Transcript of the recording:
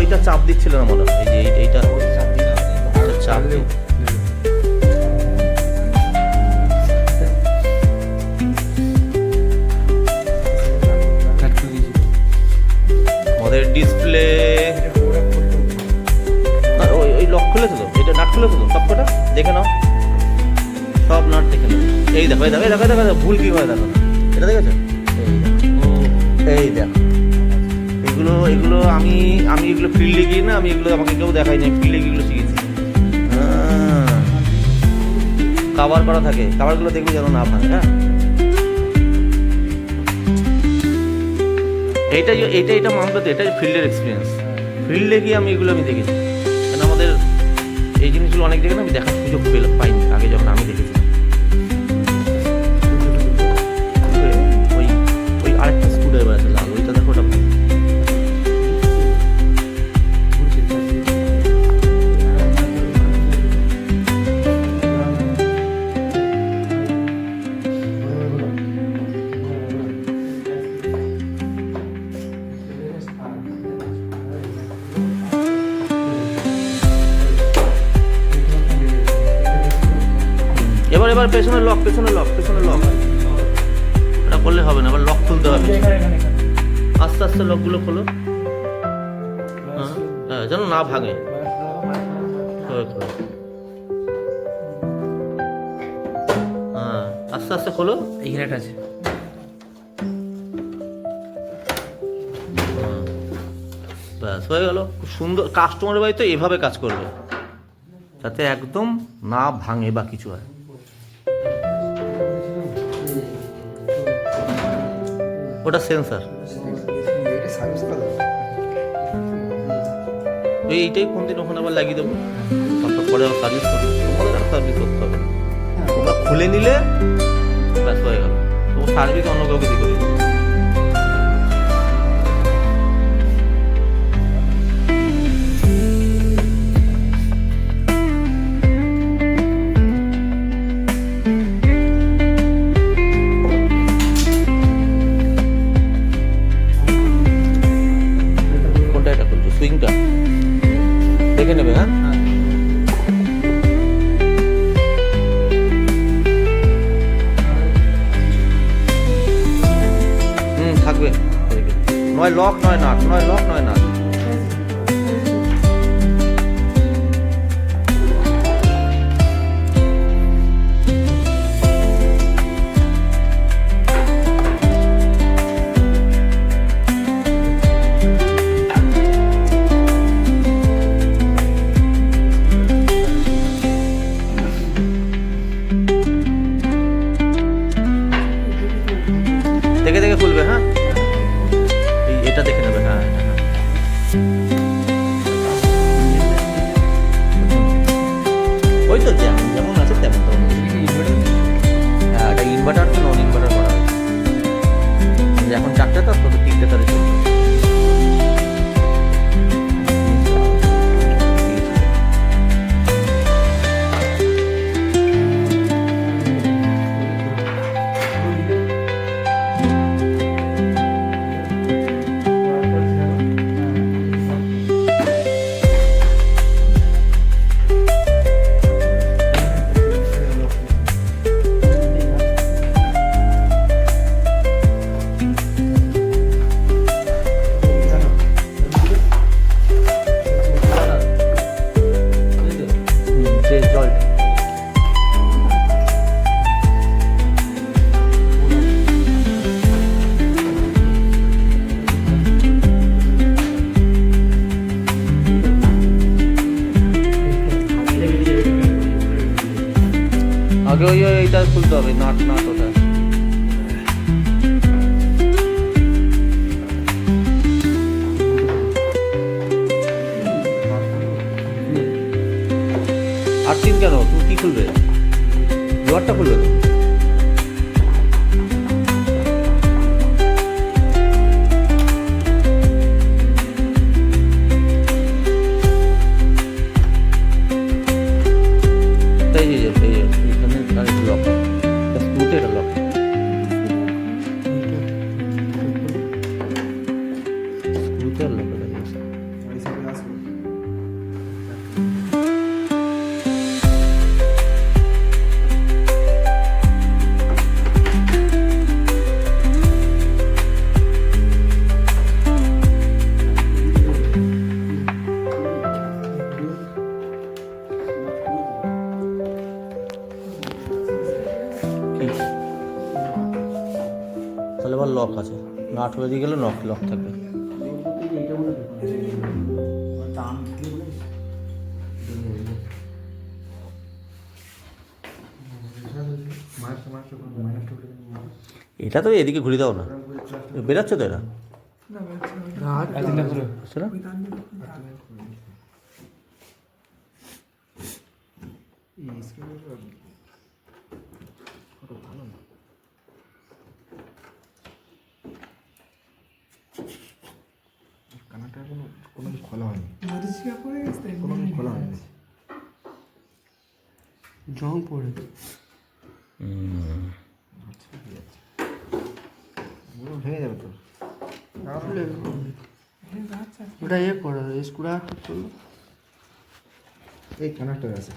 ওইটা চাপ দিচ্ছিল না মনে হয়, এই যে এইটা চাপ দিই। আমাদের ডিসপ্লে ওই লক খুলেছে তো, এটা নাট খুলেছে তো, সব কটা দেখে নাও, সব নাট দেখে নাও। এই দেখো এই দেখো এই দেখো দেখো ভুল কি হয় দেখো, এটা দেখেছো? এই দেখো এগুলো এগুলো আমি এগুলো ফিল্ডে গিয়ে না, আমি এগুলো আমাকে কেউ দেখাই নাই, ফিল্ডে গিয়ে এগুলো শিখেছি। কাভার করা থাকে, কাভারগুলো দেখবি যেন না ভাঙে। হ্যাঁ এইটা মানবে তো, এটাই ফিল্ডের এক্সপিরিয়েন্স। ফিল্ডে গিয়ে আমি এগুলো দেখেছি, কারণ আমাদের এই জিনিসগুলো অনেক জায়গায় আমি দেখার সুযোগ পাইনি আগে যখন আমি দেখেছি। ওই আরেকটা স্ক্রুড্রাইভার আছে লাল, ওইটা দেখো, ওটা এবার পেছনে লক এটা করলে হবে না, এবার লক খুলতে হবে। আস্তে আস্তে লকগুলো খোলো, হ্যাঁ যেন না ভাঙে। হ্যাঁ আস্তে আস্তে খোলো, এইখানে একটা আছে। ব্যাস হয়ে গেল, খুব সুন্দর। কাস্টমারের বাড়ি তো এভাবে কাজ করবে যাতে একদম না ভাঙে বা কিছু হয়। ওটা সেন্সার, এইটাই কোনদিন ওখানে আবার লাগিয়ে দেবো, তারপর পরে আবার সার্ভিস করবো। তোমাদের আর সার্ভিস করতে হবে, তোমরা খুলে নিলে ব্যাস হয়ে গেল। তো সার্ভিস অন্য কাউকে দিয়ে করে দিবে। সুইংটা দেখে নেবে। হ্যাঁ থাকবে, নয় লক নয় নাট, নয় লক নয় নাট। যেমন আছে তেমন তেমন। হ্যাঁ, এটা ইনভার্টার তো নন ইনভার্টার করা হয়েছে। এখন 4টে তার, তত 3টে তারে চলবে। জলটা আগে এইটা খুলতে হবে, নাট ওটা। আর 3 কেন? তুই কি খুলবে? লোয়ারটা খুলবে তো। এখানে লক, স্ক্রুতে এটা লক। স্ক্রুতে লক হয়ে গেছে। তাহলে আবার লক আছে, নাট হয়ে দিয়ে গেলে লক থাকবে। এটা তো এদিকে ঘুরে দাও না, বেরাচ্ছে তো এরা। কানাটা কোনো খোলা হয়নি, কোনো খোলা হয়নি, জং পড়ে ভেঙে যাবে তো। ওটা করা স্ক্রু এই কানেক্টর আছে।